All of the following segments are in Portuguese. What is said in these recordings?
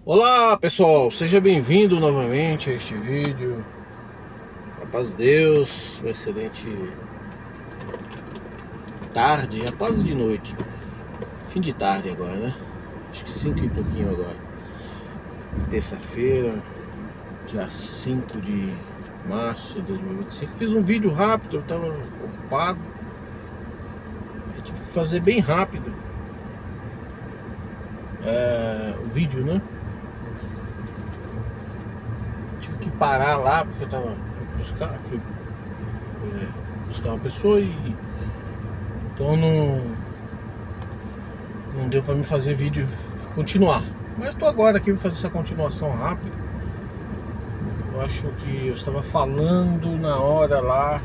Olá pessoal, seja bem-vindo novamente a este vídeo. A paz de Deus, uma excelente tarde, já quase de noite. Fim de tarde agora, né? Acho que 5 e pouquinho agora. Terça-feira, dia 5 de março de 2025. Fiz um vídeo rápido, eu estava ocupado. Eu tive que fazer bem rápido o vídeo, né? Tive que parar lá porque eu fui buscar uma pessoa então não deu pra me fazer vídeo continuar. Mas eu tô agora aqui, vou fazer essa continuação rápida. Eu acho que eu estava falando na hora lá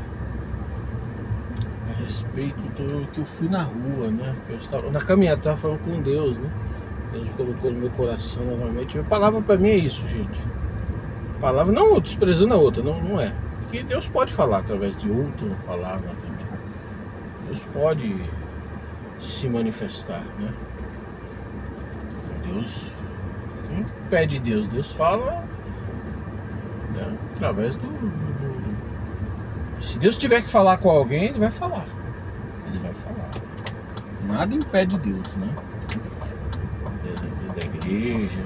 a respeito do que eu fui na rua, né? Eu estava na caminhada, estava falando com Deus, né? Deus colocou no meu coração novamente. A palavra pra mim é isso, gente. Palavra, não desprezando a outra, não é. Porque Deus pode falar através de outra palavra também. Deus pode se manifestar, né? Deus, quem pede Deus? Deus fala, né, através Se Deus tiver que falar com alguém, Ele vai falar. Ele vai falar. Nada impede Deus, né? Da igreja.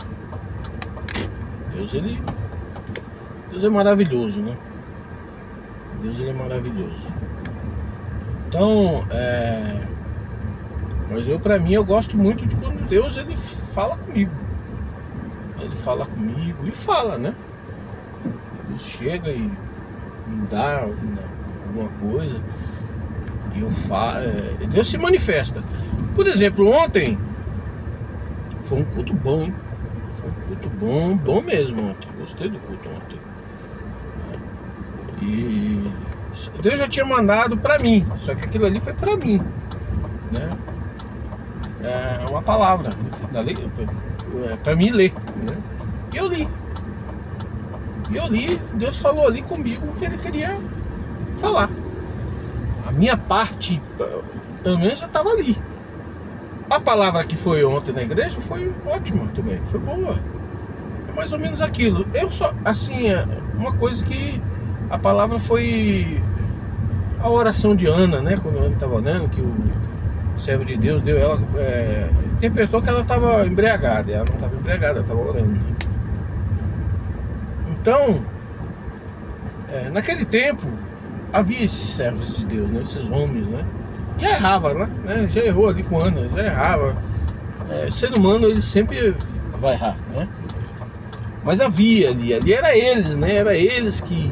Deus é maravilhoso, né? Deus, Ele é maravilhoso. Então, mas pra mim, eu gosto muito de quando Deus, Ele fala comigo. Ele fala comigo e fala, né? Deus chega e me dá alguma coisa e eu falo. Deus se manifesta. Por exemplo, ontem foi um culto bom, hein? Foi um culto bom mesmo ontem. Gostei do culto ontem. E Deus já tinha mandado pra mim, só que aquilo ali foi pra mim, né? É uma palavra pra mim ler, né? E eu li, Deus falou ali comigo o que Ele queria falar. A minha parte, pelo menos, já estava ali. A palavra que foi ontem na igreja foi ótima também, foi boa. É mais ou menos aquilo. Eu só, assim, uma coisa que a palavra foi a oração de Ana, né? Quando a Ana estava orando, que o servo de Deus deu, ela interpretou que ela estava embriagada. Ela não estava embriagada, ela estava orando. Então, naquele tempo havia esses servos de Deus, né? Esses homens, né? Já errava, né? Já errou ali com Ana, já errava. Ser humano, ele sempre vai errar, né? Mas havia ali era eles, né? Era eles que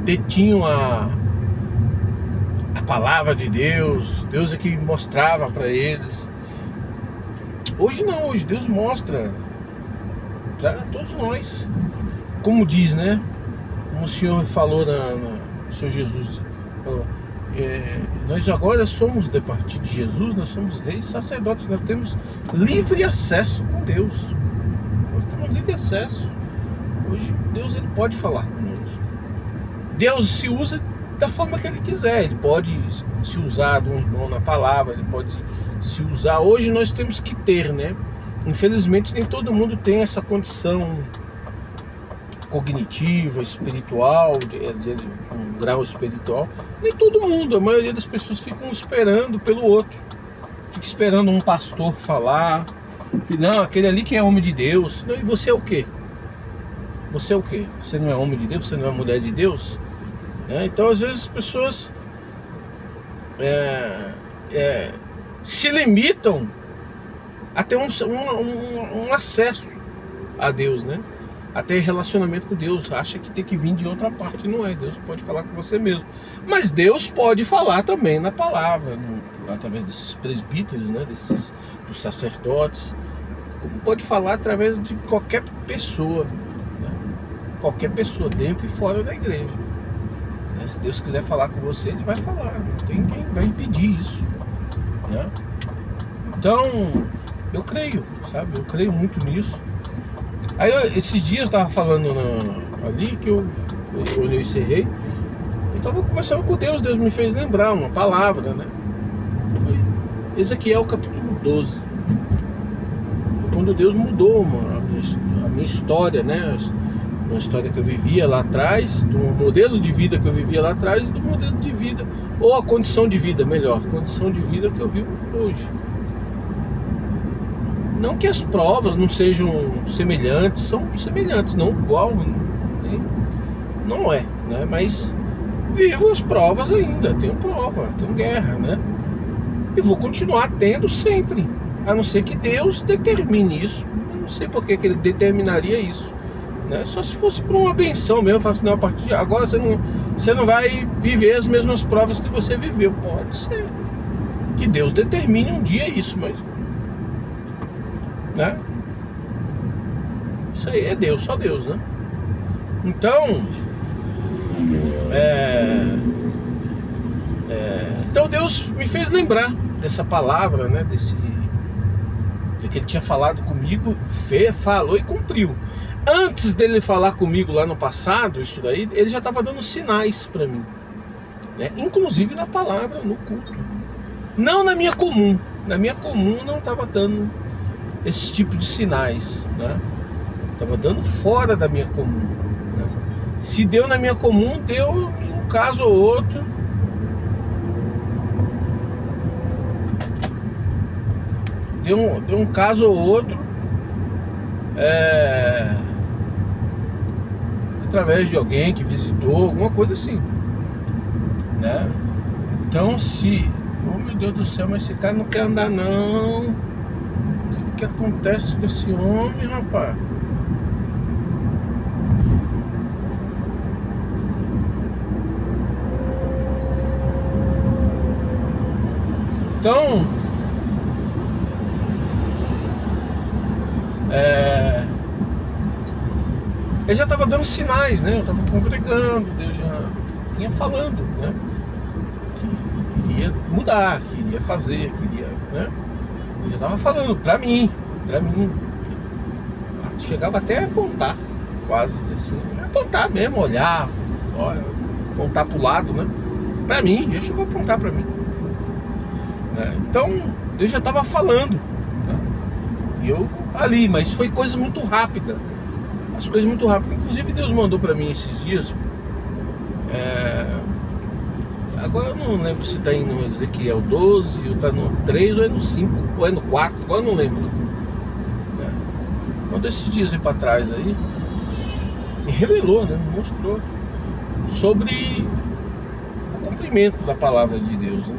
detinham a palavra de Deus. Deus é que mostrava para eles. Hoje não, hoje Deus mostra para todos nós. Como diz, né? Como o Senhor falou o Senhor Jesus falou, nós agora somos, de partir de Jesus, nós somos reis sacerdotes, nós temos livre acesso com Deus. Nós temos livre acesso. Hoje Deus, Ele pode falar conosco. Deus se usa da forma que Ele quiser. Ele pode se usar de um irmão na palavra, Ele pode se usar. Hoje nós temos que ter, né? Infelizmente nem todo mundo tem essa condição cognitiva, espiritual, de um grau espiritual. Nem todo mundo, a maioria das pessoas ficam esperando pelo outro. Fica esperando um pastor falar. Não, aquele ali que é homem de Deus. Não, e você é o quê? Você é o quê? Você não é homem de Deus? Você não é mulher de Deus? Então, às vezes, as pessoas se limitam a ter um acesso a Deus, né? A ter relacionamento com Deus. Acha que tem que vir de outra parte. Não é. Deus pode falar com você mesmo. Mas Deus pode falar também na palavra, através desses presbíteros, né? Dos sacerdotes. Como pode falar através de qualquer pessoa, né? Qualquer pessoa, dentro e fora da igreja. Se Deus quiser falar com você, Ele vai falar. Não tem quem vai impedir isso, né? Então, eu creio, sabe? Eu creio muito nisso. Aí, esses dias eu estava falando ali, que eu olhei e encerrei. Eu estava conversando com Deus, Deus me fez lembrar uma palavra, né? Foi Ezequiel capítulo 12. quando Deus mudou a minha história, né? Uma história que eu vivia lá atrás, do modelo de vida que eu vivia lá atrás e do modelo de vida, ou a condição de vida, melhor, condição de vida que eu vivo hoje. Não que as provas não sejam semelhantes, são semelhantes, não igual, não é, né? Mas vivo as provas ainda, tenho prova, tenho guerra, né? E vou continuar tendo sempre, a não ser que Deus determine isso. Eu não sei por que Ele determinaria isso, né? Só se fosse por uma benção mesmo. Eu falo assim, não, a partir de agora você não vai viver as mesmas provas que você viveu. Pode ser que Deus determine um dia isso, mas, né? Isso aí é Deus, só Deus, né? Então então Deus me fez lembrar dessa palavra, né? De que Ele tinha falado comigo, falou e cumpriu. Antes dele falar comigo lá no passado, isso daí, Ele já estava dando sinais para mim, né? Inclusive na palavra, no culto. Não na minha comum. Na minha comum não estava dando esse tipo de sinais, né? Estava dando fora da minha comum, né? Se deu na minha comum, deu um caso ou outro. Deu um caso ou outro através de alguém que visitou, alguma coisa assim, né? Então oh meu Deus do céu, mas esse cara não quer andar não. O que acontece com esse homem, rapaz? Então ele já estava dando sinais, né? Eu estava congregando, Deus já vinha falando, né? Que iria mudar, que iria fazer, que iria, né? Ele já estava falando pra mim. Chegava até a apontar, quase assim, apontar mesmo, olhar, apontar pro lado, né? Pra mim, ele chegou a apontar pra mim, né? Então, Deus já estava falando, né? E eu ali, mas foi coisa muito rápida. As coisas muito rápidas. Inclusive Deus mandou pra mim esses dias. Agora eu não lembro se tá no Ezequiel 12, ou tá no 3, ou é no 5, ou é no 4, agora eu não lembro. Quando esses dias aí pra trás aí, me revelou, né? Me mostrou sobre o cumprimento da palavra de Deus, né?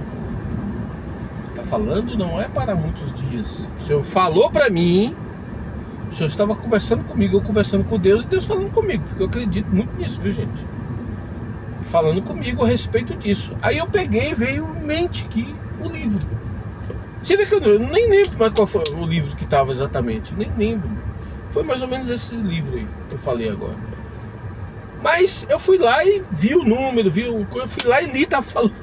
Tá falando não é para muitos dias. O Senhor falou pra mim. O Senhor estava conversando comigo, eu conversando com Deus e Deus falando comigo, porque eu acredito muito nisso, viu, gente? Falando comigo a respeito disso. Aí eu peguei e veio em mente que o livro. Você vê que eu nem lembro mais qual foi o livro que estava exatamente, nem lembro. Foi mais ou menos esse livro aí que eu falei agora. Mas eu fui lá e vi o número, eu fui lá e li, tá falando.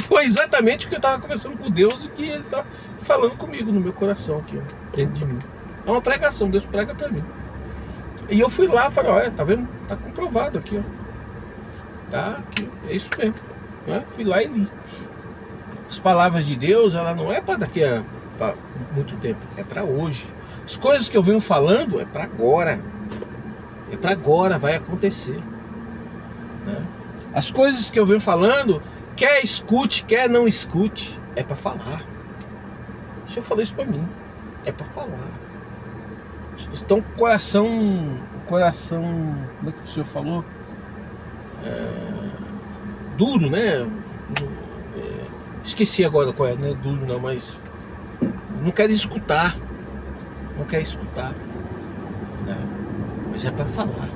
Foi exatamente o que eu estava conversando com Deus e que Ele está falando comigo no meu coração aqui, ó, dentro de mim. É uma pregação, Deus prega pra mim. E eu fui lá e falei, olha, tá vendo? Tá comprovado aqui, ó. Tá aqui, é isso mesmo, né? Fui lá e li. As palavras de Deus, ela não é para daqui a muito tempo, é para hoje. As coisas que eu venho falando é para agora. É para agora, vai acontecer, né? As coisas que eu venho falando, quer escute, quer não escute, é para falar. O Senhor falou isso para mim, é para falar. Então coração, como é que o Senhor falou? Duro, né? Esqueci agora qual é, não é duro não, mas não quer escutar, né? Mas é para falar,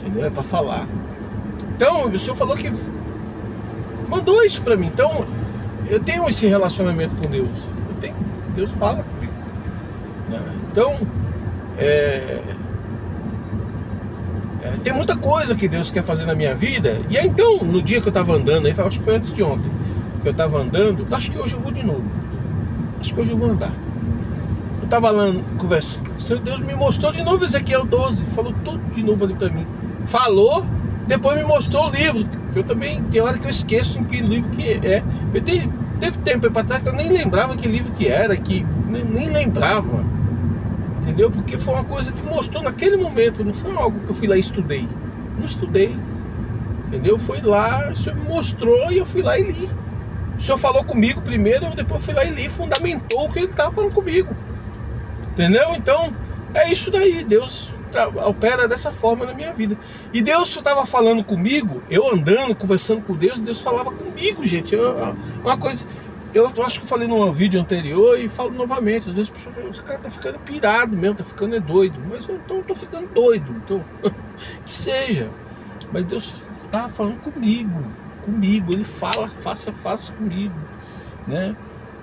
entendeu? É para falar. Então o Senhor falou que mandou isso para mim. Então eu tenho esse relacionamento com Deus, Deus fala comigo, né? Então tem muita coisa que Deus quer fazer na minha vida. E aí então, no dia que eu tava andando aí, acho que foi antes de ontem que eu tava andando, acho que hoje eu vou de novo. Acho que hoje eu vou andar. Eu tava lá conversando, Deus me mostrou de novo Ezequiel 12, falou tudo de novo ali pra mim. Falou, depois me mostrou o livro, que eu também, tem hora que eu esqueço em que livro que é. Teve tempo aí pra trás que eu nem lembrava que livro que era, que nem lembrava, entendeu? Porque foi uma coisa que mostrou naquele momento, não foi algo que eu fui lá e estudei. Não estudei, entendeu? Foi lá, o Senhor me mostrou e eu fui lá e li. O Senhor falou comigo primeiro, depois eu fui lá e li, fundamentou o que Ele estava falando comigo, entendeu? Então, é isso daí, Deus opera dessa forma na minha vida. E Deus estava falando comigo, eu andando, conversando com Deus falava comigo, gente. Uma coisa, eu acho que eu falei num vídeo anterior e falo novamente. Às vezes a pessoa fala, esse cara tá ficando pirado mesmo, tá ficando doido. Mas eu não tô ficando doido, então que seja. Mas Deus tá falando comigo, Ele fala face a face comigo, né?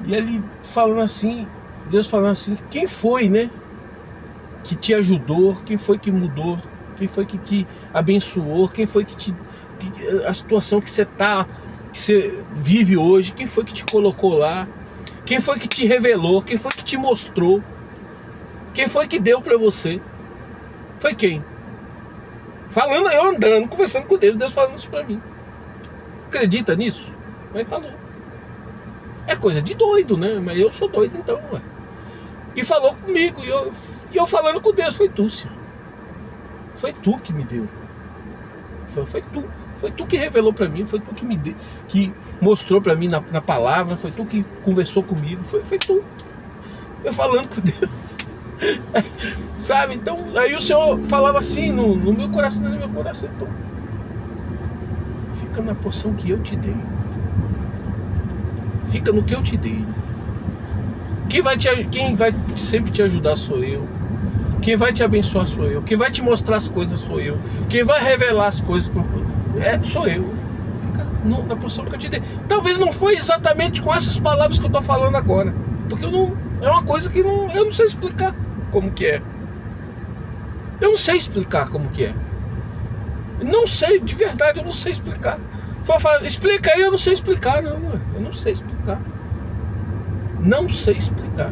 E Ele falando assim, Deus falando assim, quem foi, né, que te ajudou, quem foi que mudou, quem foi que te abençoou, quem foi que a situação que você vive hoje, quem foi que te colocou lá, quem foi que te revelou, quem foi que te mostrou, quem foi que deu pra você, foi quem? Falando, eu andando, conversando com Deus falando isso pra mim. Acredita nisso? Mas falou. É coisa de doido, né? Mas eu sou doido então, ué. E falou comigo, e eu falando com Deus, foi tu, Senhor. Foi tu que me deu. Foi tu que revelou pra mim, foi tu que me deu, que mostrou pra mim na palavra, foi tu que conversou comigo, foi tu. Eu falando com Deus. Sabe? Então, aí o Senhor falava assim no meu coração, então, fica na porção que eu te dei. Fica no que eu te dei. Quem vai sempre te ajudar sou eu. Quem vai te abençoar sou eu. Quem vai te mostrar as coisas sou eu. Quem vai revelar as coisas sou eu. Fica na posição que eu te dei. Talvez não foi exatamente com essas palavras que eu estou falando agora, porque é uma coisa que eu não sei explicar como que é. Eu não sei explicar como que é. Não sei, de verdade, eu não sei explicar. Explica aí, eu não sei explicar, não. Eu não sei explicar. Não sei explicar.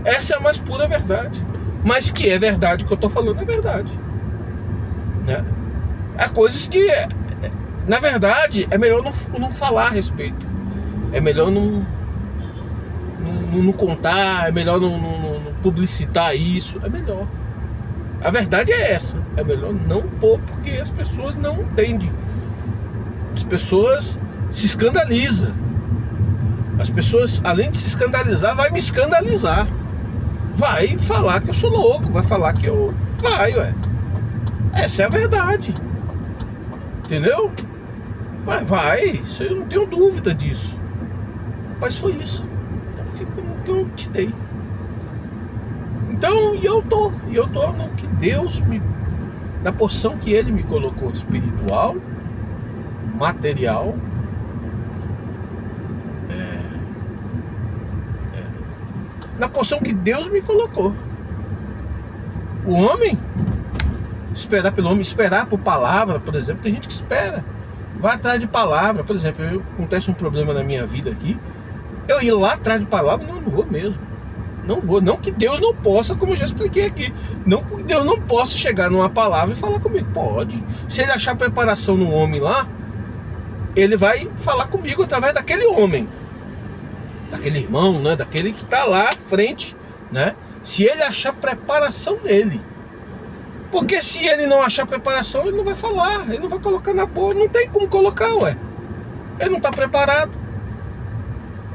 Essa é a mais pura verdade. Mas que é verdade, o que eu estou falando é verdade, né? Há coisas que, na verdade, é melhor não falar a respeito. É melhor não contar, é melhor não publicitar isso. É melhor. A verdade é essa. É melhor não pôr, porque as pessoas não entendem. As pessoas se escandalizam. As pessoas, além de se escandalizar, vai me escandalizar. Vai falar que eu sou louco, vai falar que eu... ué. Essa é a verdade. Entendeu? Vai, isso eu não tenho dúvida disso. Mas foi isso. Então fica no que eu te dei. Então, e eu tô no que Deus na porção que Ele me colocou, espiritual, material, na porção que Deus me colocou. O homem, esperar pelo homem, esperar por palavra, por exemplo, tem gente que espera, vai atrás de palavra. Por exemplo, acontece um problema na minha vida aqui, eu ir lá atrás de palavra, não vou mesmo. Não vou, não que Deus não possa, como eu já expliquei aqui, não que Deus não possa chegar numa palavra e falar comigo. Pode. Se Ele achar preparação no homem lá, Ele vai falar comigo através daquele homem, daquele irmão, né? Daquele que está lá à frente, né? Se Ele achar preparação nele. Porque se Ele não achar preparação, Ele não vai falar, Ele não vai colocar na boca, não tem como colocar, ué. Ele não está preparado.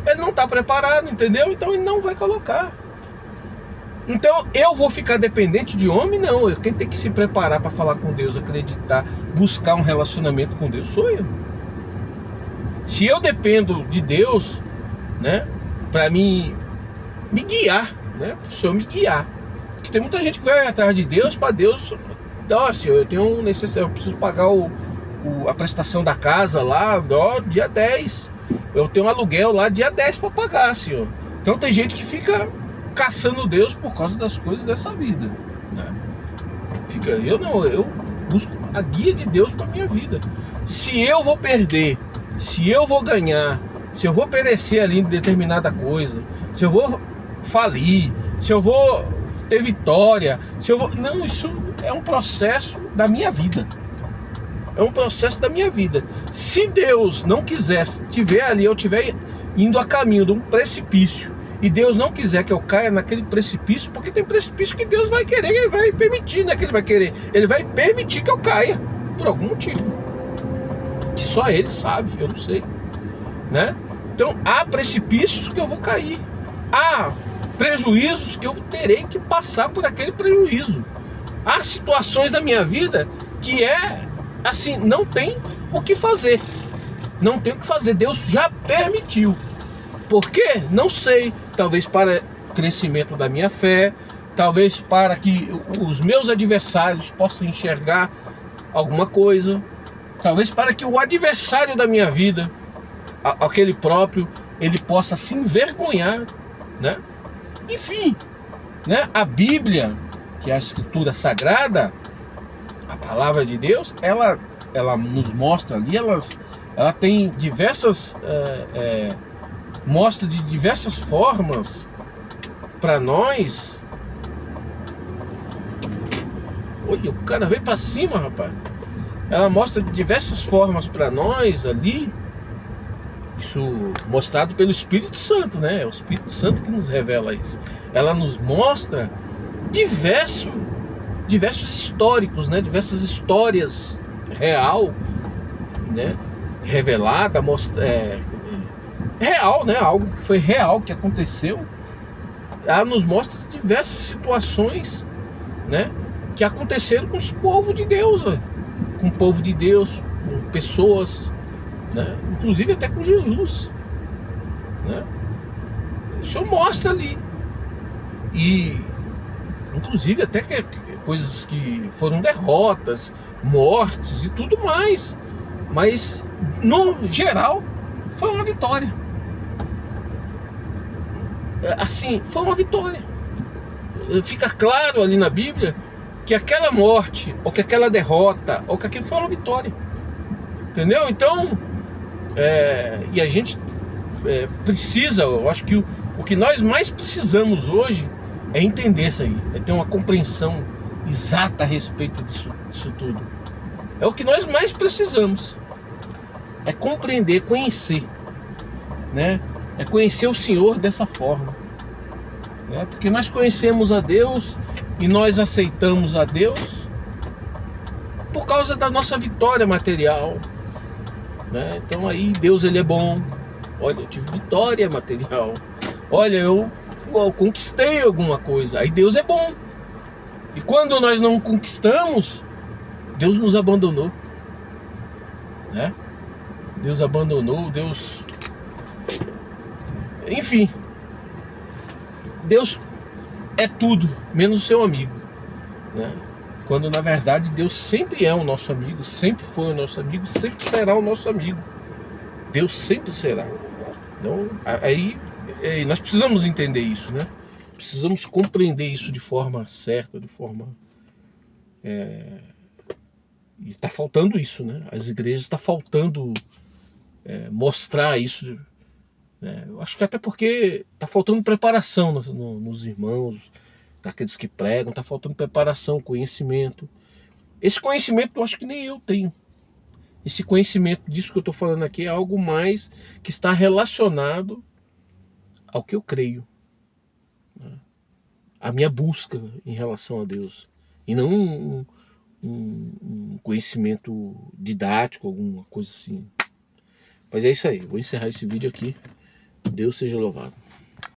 Ele não está preparado, entendeu? Então Ele não vai colocar. Então eu vou ficar dependente de homem? Não. Quem tem que se preparar para falar com Deus, acreditar, buscar um relacionamento com Deus, sou eu. Se eu dependo de Deus, né, para me guiar, né, para o Senhor me guiar. Porque tem muita gente que vai atrás de Deus para Deus. Ó, Senhor, eu tenho eu preciso pagar a prestação da casa lá, ó, dia 10. Eu tenho um aluguel lá dia 10 para pagar, Senhor. Então tem gente que fica caçando Deus por causa das coisas dessa vida, né? Eu busco a guia de Deus para minha vida. Se eu vou perder, se eu vou ganhar, se eu vou perecer ali em determinada coisa, se eu vou falir, se eu vou ter vitória, se eu vou... Não, isso é um processo da minha vida. É um processo da minha vida. Se Deus não quisesse tiver ali, eu estiver indo a caminho de um precipício e Deus não quiser que eu caia naquele precipício, porque tem precipício que Deus vai querer, Ele vai permitir, não é que Ele vai querer, Ele vai permitir que eu caia, por algum motivo, que só Ele sabe, eu não sei, né? Então há precipícios que eu vou cair, há prejuízos que eu terei que passar por aquele prejuízo, há situações da minha vida que assim, não tem o que fazer, não tem o que fazer, Deus já permitiu. Por quê? Não sei. Talvez para crescimento da minha fé, talvez para que os meus adversários possam enxergar alguma coisa, talvez para que o adversário da minha vida, aquele próprio, ele possa se envergonhar, né? Enfim, né? A Bíblia, que é a Escritura Sagrada, a Palavra de Deus, ela nos mostra ali, ela tem diversas mostra de diversas formas para nós. Olha, o cara veio para cima, rapaz. Ela mostra de diversas formas para nós ali. Isso mostrado pelo Espírito Santo, né? É o Espírito Santo que nos revela isso. Ela nos mostra diversos históricos, né? Diversas histórias real, né? Revelada, real, né? Algo que foi real, que aconteceu. Ela nos mostra diversas situações, né? Que aconteceram com os povos de Deus, né? Com o povo de Deus, com pessoas, né? Inclusive até com Jesus, né? Isso mostra ali. E inclusive até que coisas que foram derrotas, mortes e tudo mais. Mas no geral foi uma vitória. Assim, foi uma vitória. Fica claro ali na Bíblia que aquela morte, ou que aquela derrota, ou que aquilo foi uma vitória. Entendeu? Então, e a gente precisa, eu acho que o que nós mais precisamos hoje é entender isso aí, é ter uma compreensão exata a respeito disso tudo. É o que nós mais precisamos, é compreender, conhecer, né? É conhecer o Senhor dessa forma, né? Porque nós conhecemos a Deus e nós aceitamos a Deus por causa da nossa vitória material, né? Então aí Deus, ele é bom. Olha, eu tive vitória material. Olha, eu conquistei alguma coisa. Aí Deus é bom. E quando nós não conquistamos, Deus nos abandonou, né? Deus abandonou, Deus... Enfim, Deus é tudo, menos o seu amigo, né? Quando na verdade Deus sempre é o nosso amigo, sempre foi o nosso amigo, sempre será o nosso amigo. Deus sempre será. Então, aí nós precisamos entender isso, né? Precisamos compreender isso de forma certa, de forma... E está faltando isso, né? As igrejas estão faltando mostrar isso, né? Eu acho que até porque está faltando preparação nos irmãos, daqueles que pregam, está faltando preparação, conhecimento. Esse conhecimento eu acho que nem eu tenho. Esse conhecimento disso que eu estou falando aqui é algo mais que está relacionado ao que eu creio, né? A minha busca em relação a Deus. E não um conhecimento didático, alguma coisa assim. Mas é isso aí, vou encerrar esse vídeo aqui. Deus seja louvado.